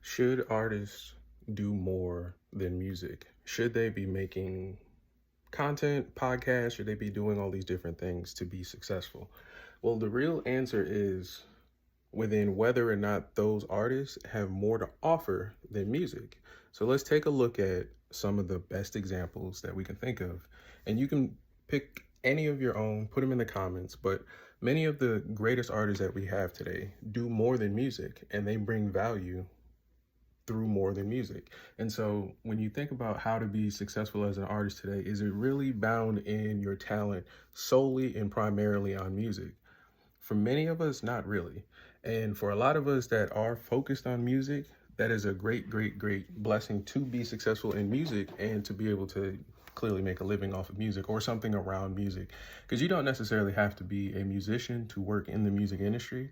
Should artists do more than music? Should they be making content, podcasts? Should they be doing all these different things to be successful? Well, the real answer is within whether or not those artists have more to offer than music. So let's take a look at some of the best examples that we can think of. And you can pick any of your own, put them in the comments, but many of the greatest artists that we have today do more than music and they bring value through more than music. And so when you think about how to be successful as an artist today, is it really bound in your talent solely and primarily on music? For many of us, not really. And for a lot of us that are focused on music, that is a great, great, great blessing to be successful in music and to be able to clearly make a living off of music or something around music. Because you don't necessarily have to be a musician to work in the music industry.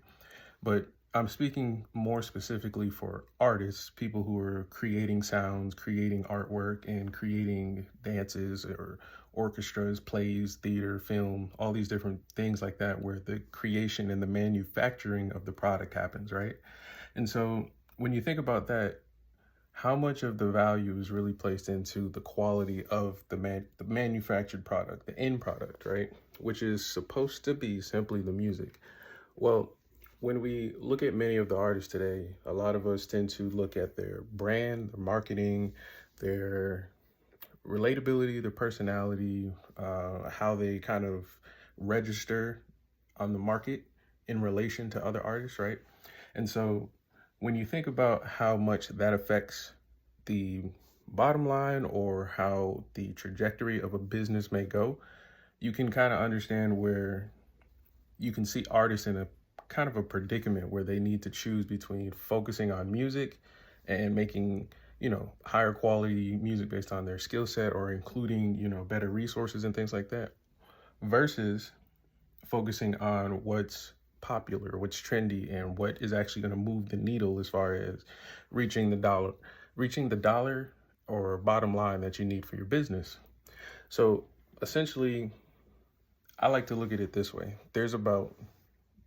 But I'm speaking more specifically for artists, people who are creating sounds, creating artwork, and creating dances or orchestras, plays, theater, film, all these different things like that, where the creation and the manufacturing of the product happens, right? And so when you think about that, how much of the value is really placed into the quality of the manufactured product, the end product, right? Which is supposed to be simply the music. Well, when we look at many of the artists today, a lot of us tend to look at their brand, their marketing, their relatability, their personality, how they kind of register on the market in relation to other artists, right? And so when you think about how much that affects the bottom line or how the trajectory of a business may go, you can kind of understand where you can see artists in a kind of a predicament where they need to choose between focusing on music and making, higher quality music based on their skill set or including, better resources and things like that versus focusing on what's popular, what's trendy, and what is actually going to move the needle as far as reaching the dollar or bottom line that you need for your business. So essentially, I like to look at it this way. There's about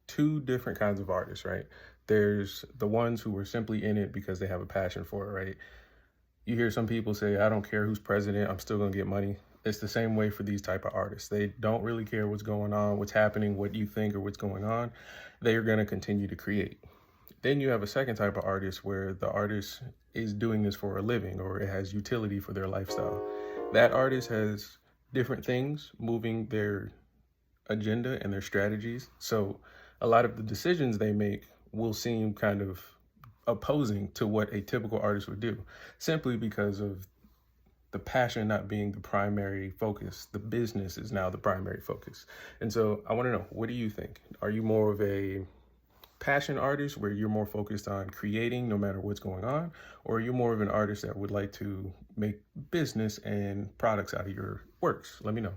two different kinds of artists, right? There's the ones who are simply in it because they have a passion for it, right? You hear some people say, I don't care who's president, I'm still gonna get money. It's the same way for these type of artists. They don't really care what's going on, what's happening, what you think or what's going on. They are gonna continue to create. Then you have a second type of artist where the artist is doing this for a living or it has utility for their lifestyle. That artist has different things moving their agenda and their strategies. So a lot of the decisions they make will seem kind of opposing to what a typical artist would do, simply because of the passion not being the primary focus. The business is now the primary focus. And so I want to know, what do you think? Are you more of a passion artist where you're more focused on creating no matter what's going on? Or are you more of an artist that would like to make business and products out of your works? Let me know.